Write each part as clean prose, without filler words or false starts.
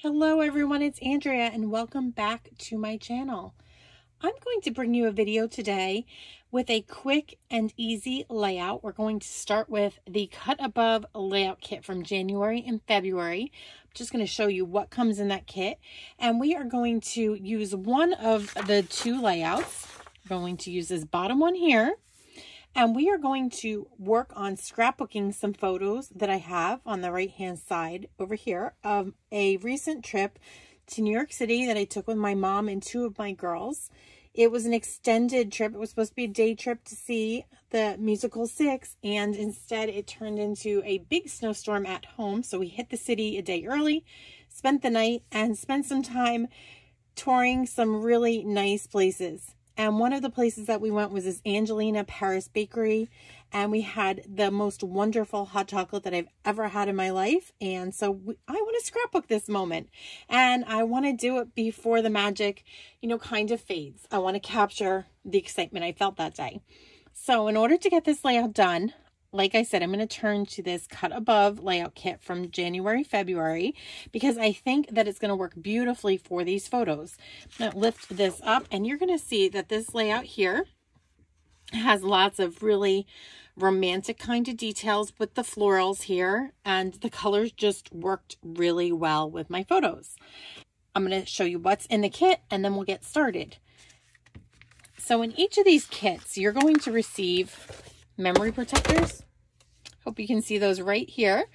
Hello everyone, it's Andrea and welcome back to my channel. I'm going to bring you a video today with a quick and easy layout. We're going to start with the Cut Above layout kit from January and February. I'm just going to show you what comes in that kit, and we are going to use one of the two layouts. We're going to use this bottom one here. And we are going to work on scrapbooking some photos that I have on the right-hand side over here of a recent trip to New York City that I took with my mom and two of my girls. It was an extended trip. It was supposed to be a day trip to see the musical Six, and instead it turned into a big snowstorm at home. So we hit the city a day early, spent the night, and spent some time touring some really nice places. And one of the places that we went was this Angelina Paris bakery. And we had the most wonderful hot chocolate that I've ever had in my life. And so I want to scrapbook this moment. And I want to do it before the magic, kind of fades. I want to capture the excitement I felt that day. So in order to get this layout done, like I said, I'm going to turn to this Cut Above layout kit from January, February, because I think that it's going to work beautifully for these photos. I'm going to lift this up, and you're going to see that this layout here has lots of really romantic kind of details with the florals here, and the colors just worked really well with my photos. I'm going to show you what's in the kit, and then we'll get started. So in each of these kits, you're going to receive memory protectors. Hope you can see those right here.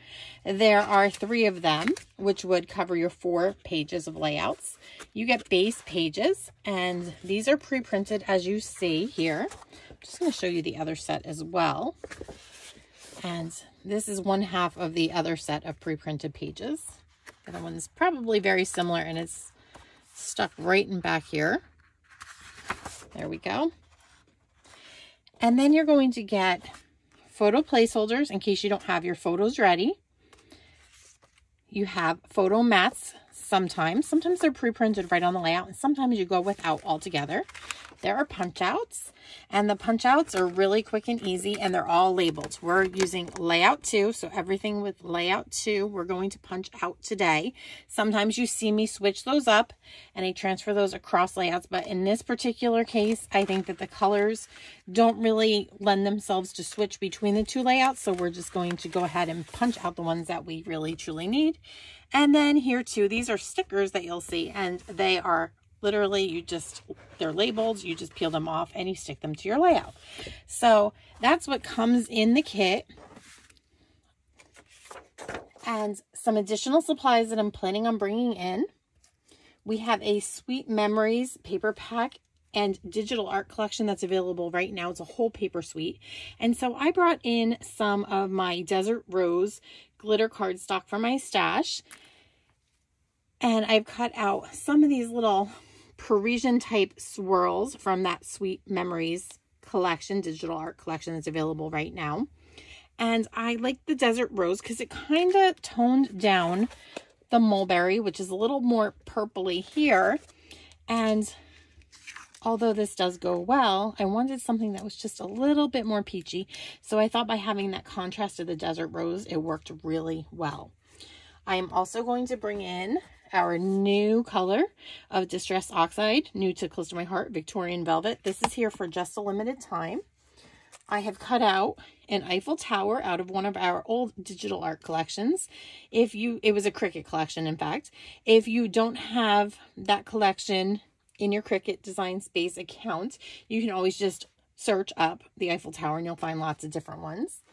There are 3 of them, which would cover your 4 pages of layouts. You get base pages, and these are pre-printed as you see here. I'm just going to show you the other set as well. And this is 1/2 of the other set of pre-printed pages. The other one's probably very similar, and it's stuck right in back here. There we go. And then you're going to get photo placeholders in case you don't have your photos ready. You have photo mats sometimes. Sometimes they're pre-printed right on the layout, and sometimes you go without altogether. There are punch outs, and the punch outs are really quick and easy, and they're all labeled. We're using layout 2, so everything with layout 2 we're going to punch out today. Sometimes you see me switch those up and I transfer those across layouts, but in this particular case I think that the colors don't really lend themselves to switch between the 2 layouts, so we're just going to go ahead and punch out the ones that we really truly need. And then here too, these are stickers that you'll see, and they are literally, they're labeled, you just peel them off and you stick them to your layout. So that's what comes in the kit. And some additional supplies that I'm planning on bringing in. We have a Sweet Memories paper pack and digital art collection that's available right now. It's a whole paper suite. And so I brought in some of my Desert Rose glitter cardstock for my stash. And I've cut out some of these little Parisian type swirls from that Sweet Memories collection, digital art collection that's available right now. And I like the Desert Rose because it kind of toned down the mulberry, which is a little more purpley here. And although this does go well, I wanted something that was just a little bit more peachy. So I thought by having that contrast of the Desert Rose, it worked really well. I am also going to bring in our new color of Distress Oxide, new to close to my heart, Victorian Velvet. This is here for just a limited time. I have cut out an Eiffel Tower out of one of our old digital art collections. It was a Cricut collection, in fact. If you don't have that collection in your Cricut Design Space account, you can always just search up the Eiffel Tower and you'll find lots of different ones.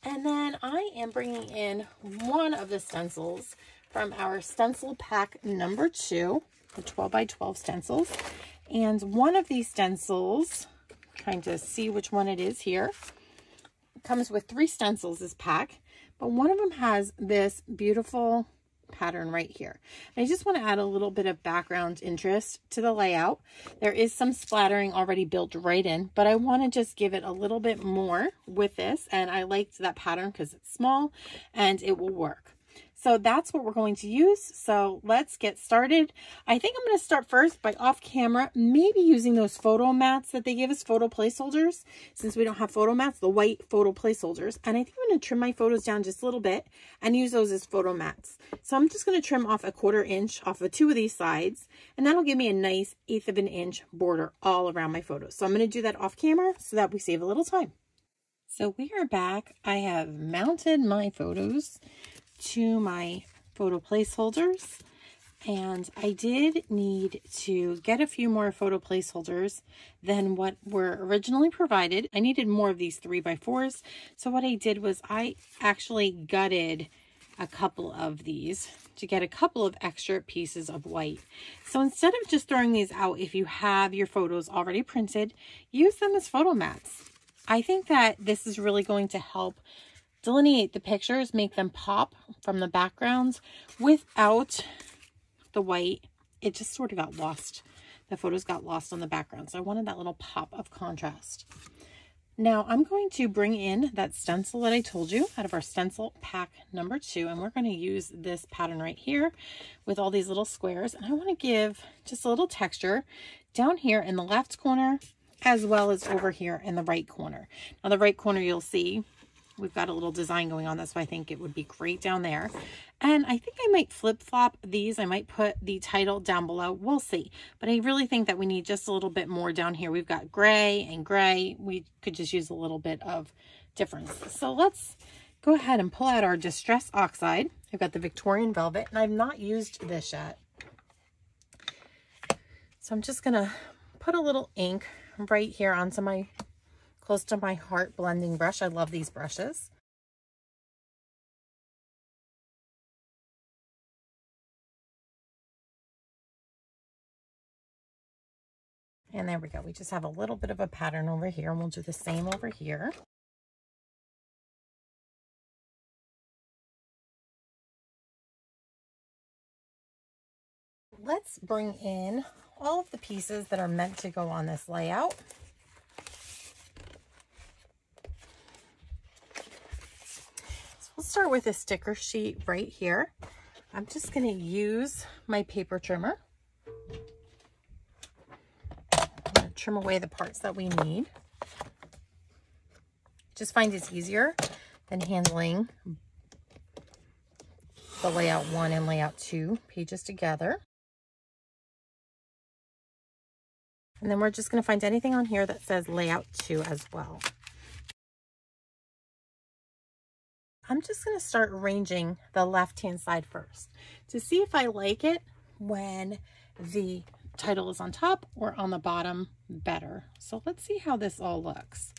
And then I am bringing in one of the stencils from our Stencil Pack number 2, the 12 by 12 stencils. And one of these stencils, trying to see which one it is here, it comes with 3 stencils, this pack, but one of them has this beautiful pattern right here. And I just want to add a little bit of background interest to the layout. There is some splattering already built right in, but I want to just give it a little bit more with this, and I liked that pattern because it's small and it will work. So that's what we're going to use. So let's get started. I think I'm going to start first by off camera, maybe using those photo mats that they give us, photo placeholders. Since we don't have photo mats, the white photo placeholders. And I think I'm going to trim my photos down just a little bit and use those as photo mats. So I'm just going to trim off a 1/4 inch off of 2 of these sides, and that'll give me a nice 1/8 of an inch border all around my photos. So I'm going to do that off camera so that we save a little time. So we are back. I have mounted my photos to my photo placeholders, and I did need to get a few more photo placeholders than what were originally provided. I needed more of these 3x4s. So what I did was I actually gutted a couple of these to get a couple of extra pieces of white. So instead of just throwing these out, if you have your photos already printed, use them as photo mats. I think that this is really going to help delineate the pictures, make them pop from the backgrounds without the white. It just sort of got lost. The photos got lost on the background. So I wanted that little pop of contrast. Now I'm going to bring in that stencil that I told you out of our Stencil Pack number 2. And we're going to use this pattern right here with all these little squares. And I want to give just a little texture down here in the left corner, as well as over here in the right corner. Now the right corner, you'll see we've got a little design going on. That's why I think it would be great down there. And I think I might flip-flop these. I might put the title down below. We'll see. But I really think that we need just a little bit more down here. We've got gray and gray. We could just use a little bit of difference. So let's go ahead and pull out our Distress Oxide. I've got the Victorian Velvet, and I've not used this yet. So I'm just going to put a little ink right here onto my close to my heart blending brush. I love these brushes. And there we go. We just have a little bit of a pattern over here, and we'll do the same over here. Let's bring in all of the pieces that are meant to go on this layout. We'll start with a sticker sheet right here. I'm just going to use my paper trimmer. I'm going to trim away the parts that we need. Just find it's easier than handling the layout 1 and layout 2 pages together. And then we're just going to find anything on here that says layout 2 as well. I'm just going to start arranging the left-hand side first to see if I like it when the title is on top or on the bottom better. So let's see how this all looks.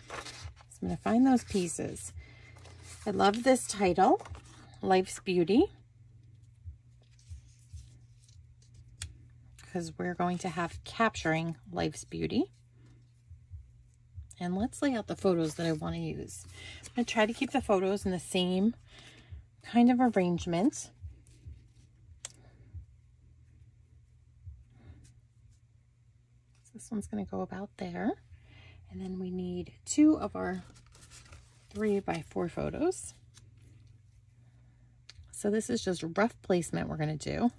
So I'm going to find those pieces. I love this title, Life's Beauty, because we're going to have Capturing Life's Beauty. And let's lay out the photos that I want to use. I'm going to try to keep the photos in the same kind of arrangement. So this one's going to go about there. And then we need 2 of our 3x4 photos. So this is just rough placement we're going to do.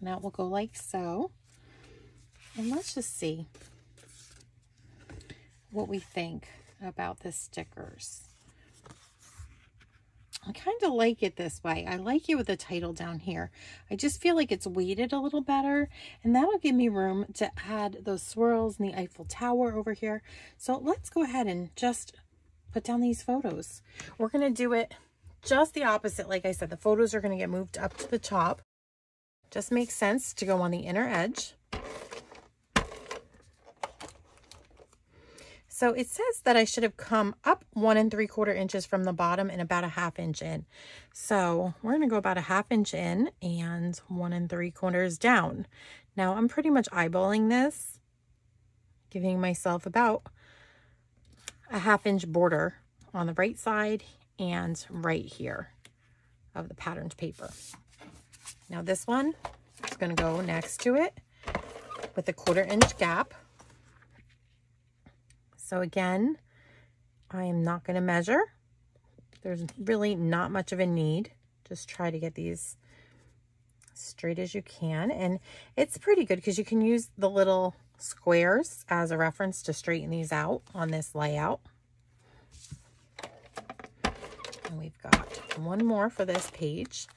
Now we'll go like so. And let's just see what we think about the stickers. I kind of like it this way. I like it with the title down here. I just feel like it's weighted a little better, and that'll give me room to add those swirls and the Eiffel Tower over here. So let's go ahead and just put down these photos. We're going to do it just the opposite. Like I said, the photos are going to get moved up to the top. Just makes sense to go on the inner edge. So it says that I should have come up 1 3/4 inches from the bottom and about a 1/2 inch in. So we're going to go about a 1/2 inch in and 1 3/4 down. Now I'm pretty much eyeballing this, giving myself about a 1/2 inch border on the right side and right here of the patterned paper. Now this one is going to go next to it with a 1/4 inch gap. So again, I am not going to measure. There's really not much of a need. Just try to get these straight as you can. And it's pretty good because you can use the little squares as a reference to straighten these out on this layout. And we've got one more for this page.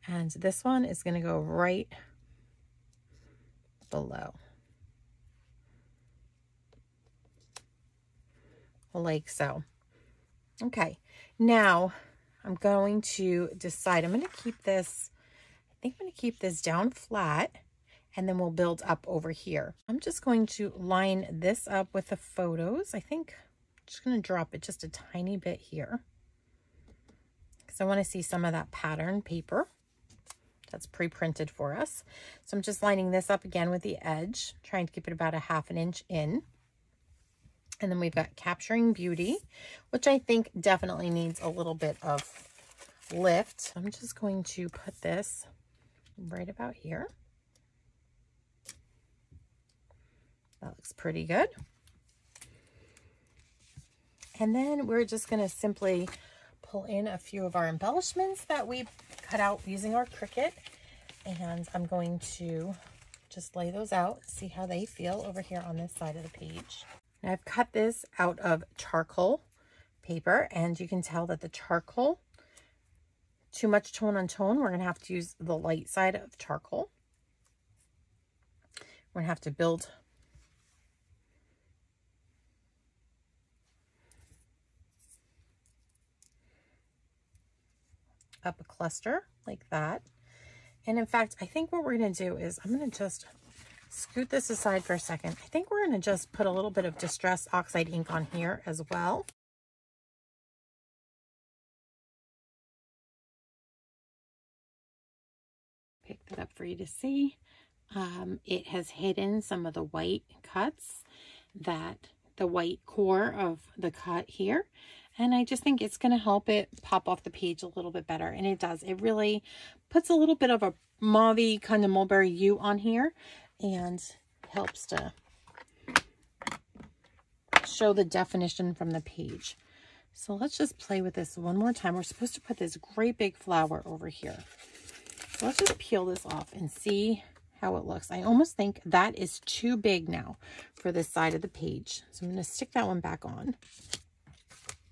And this one is going to go right below. Like so. Okay, now I'm going to decide, I'm going to keep this, I think I'm going to keep this down flat, and then we'll build up over here. I'm just going to line this up with the photos. I think I'm just going to drop it just a tiny bit here because I want to see some of that pattern paper that's pre-printed for us. So I'm just lining this up again with the edge, trying to keep it about a 1/2 inch in. And then we've got Capturing Beauty, which I think definitely needs a little bit of lift. I'm just going to put this right about here. That looks pretty good. And then we're just going to simply pull in a few of our embellishments that we cut out using our Cricut. And I'm going to just lay those out, see how they feel over here on this side of the page. Now I've cut this out of charcoal paper, and you can tell that the charcoal, too much tone on tone. We're going to have to use the light side of charcoal. We're going to have to build up a cluster like that. And in fact, I think what we're going to do is I'm going to just scoot this aside for a second. I think we're going to just put a little bit of Distress Oxide ink on here as well. Pick that up for you to see. It has hidden some of the white cuts, the white core of the cut here. And I just think it's going to help it pop off the page a little bit better. And it does. It really puts a little bit of a mauve-y kind of mulberry hue on here and helps to show the definition from the page. So let's just play with this one more time. We're supposed to put this great big flower over here. So let's just peel this off and see how it looks. I almost think that is too big now for this side of the page. So I'm going to stick that one back on.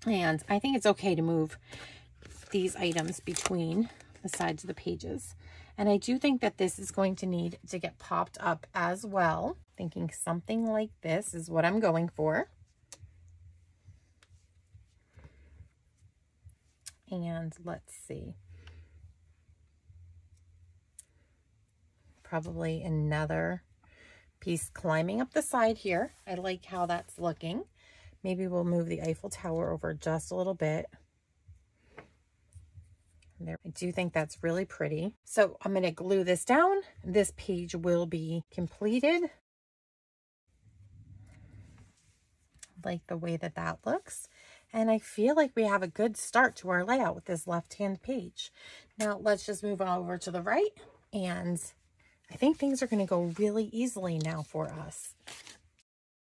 And I think it's okay to move these items between the sides of the pages. And I do think that this is going to need to get popped up as well. Thinking something like this is what I'm going for. And let's see. Probably another piece climbing up the side here. I like how that's looking. Maybe we'll move the Eiffel Tower over just a little bit. There, I do think that's really pretty. So I'm going to glue this down. This page will be completed. Like the way that that looks. And I feel like we have a good start to our layout with this left-hand page. Now let's just move on over to the right. And I think things are going to go really easily now for us.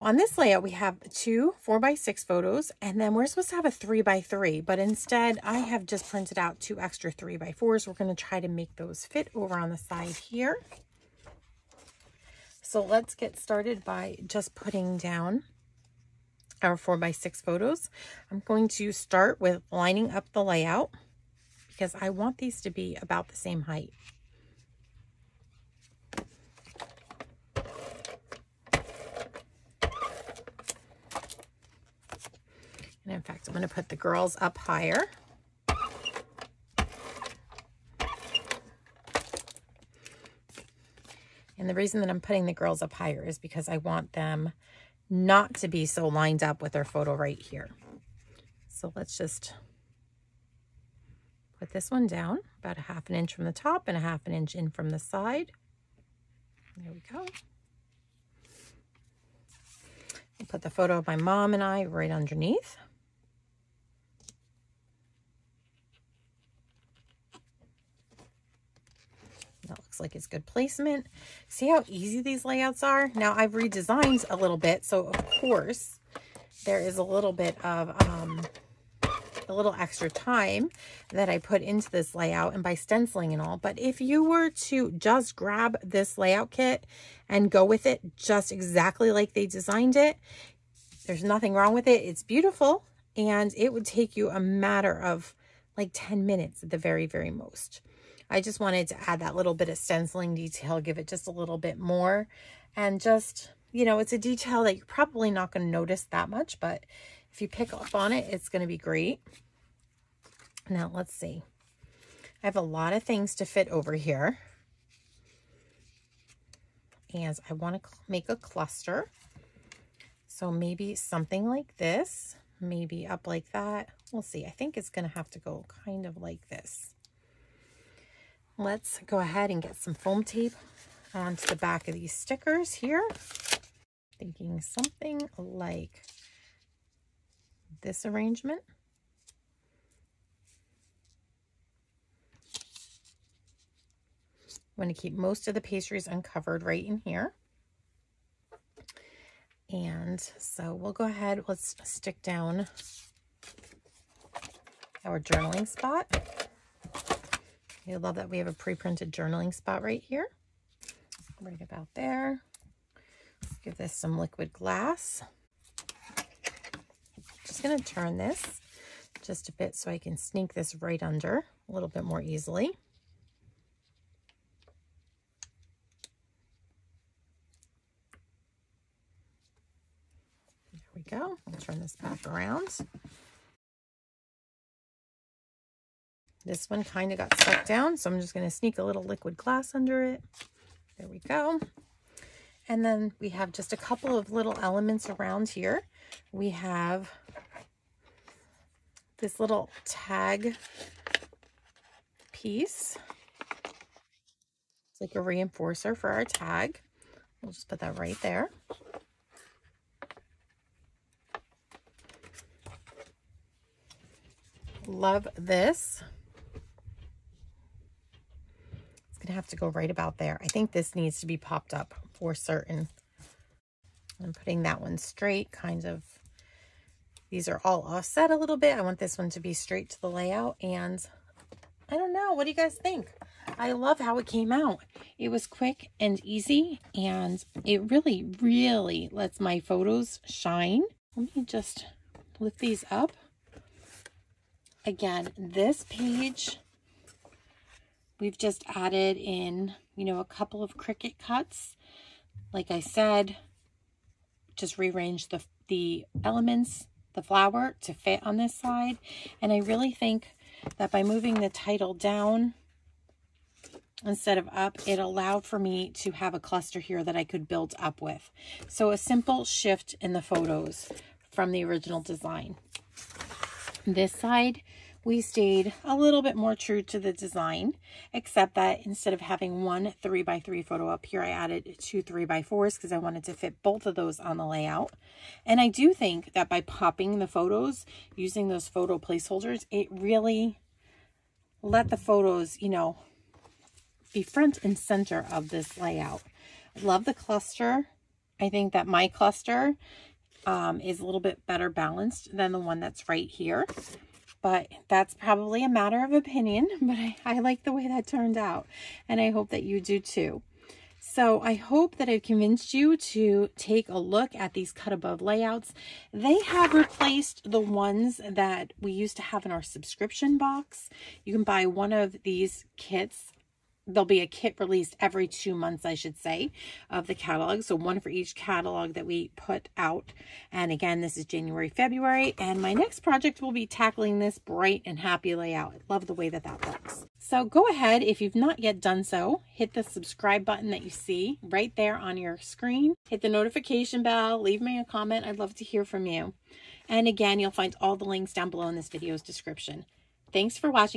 On this layout, we have 2 4x6 photos, and then we're supposed to have a 3x3, but instead I have just printed out 2 extra 3x4s. We're going to try to make those fit over on the side here. So let's get started by just putting down our 4x6 photos. I'm going to start with lining up the layout because I want these to be about the same height. And in fact, I'm going to put the girls up higher. And the reason that I'm putting the girls up higher is because I want them not to be so lined up with their photo right here. So let's just put this one down about a 1/2 inch from the top and a 1/2 inch in from the side. There we go. I'll put the photo of my mom and I right underneath. That looks like it's good placement. See how easy these layouts are? Now I've redesigned a little bit, so of course there is a little bit of a little extra time that I put into this layout and by stenciling and all. But if you were to just grab this layout kit and go with it just exactly like they designed it, there's nothing wrong with it. It's beautiful, and it would take you a matter of like 10 minutes at the very, very most. I just wanted to add that little bit of stenciling detail, give it just a little bit more, and just, you know, it's a detail that you're probably not going to notice that much, but if you pick up on it, it's going to be great. Now, let's see. I have a lot of things to fit over here, and I want to make a cluster. So maybe something like this, maybe up like that. We'll see. I think it's going to have to go kind of like this. Let's go ahead and get some foam tape onto the back of these stickers here. Thinking something like this arrangement. I'm going to keep most of the pastries uncovered right in here. And so we'll go ahead, let's stick down our journaling spot. I love that we have a pre-printed journaling spot right here. Right about there. Give this some liquid glass. Just going to turn this just a bit so I can sneak this right under a little bit more easily. There we go. I'll turn this back around. This one kind of got stuck down, so I'm just going to sneak a little liquid glass under it. There we go. And then we have just a couple of little elements around here. We have this little tag piece. It's like a reinforcer for our tag. We'll just put that right there. Love this. Have to go right about there. I think this needs to be popped up for certain. I'm putting that one straight, kind of. These are all offset a little bit. I want this one to be straight to the layout, and I don't know. What do you guys think? I love how it came out. It was quick and easy, and it really, really lets my photos shine. Let me just lift these up. Again, this page, we've just added in, you know, a couple of Cricut cuts. Like I said, just rearrange the elements, the flower to fit on this side. And I really think that by moving the title down instead of up, it allowed for me to have a cluster here that I could build up with. So a simple shift in the photos from the original design. This side, we stayed a little bit more true to the design, except that instead of having one 3x3 photo up here, I added two 3x4s because I wanted to fit both of those on the layout. And I do think that by popping the photos, using those photo placeholders, it really let the photos, you know, be front and center of this layout. Love the cluster. I think that my cluster is a little bit better balanced than the one that's right here. But that's probably a matter of opinion, but I like the way that turned out, and I hope that you do too. So I hope that I've convinced you to take a look at these cut above layouts. They have replaced the ones that we used to have in our subscription box. You can buy one of these kits. There'll be a kit released every 2 months, I should say, of the catalog. So one for each catalog that we put out. And again, this is January, February. And my next project will be tackling this bright and happy layout. I love the way that that looks. So go ahead, if you've not yet done so, hit the subscribe button that you see right there on your screen. Hit the notification bell, leave me a comment. I'd love to hear from you. And again, you'll find all the links down below in this video's description. Thanks for watching.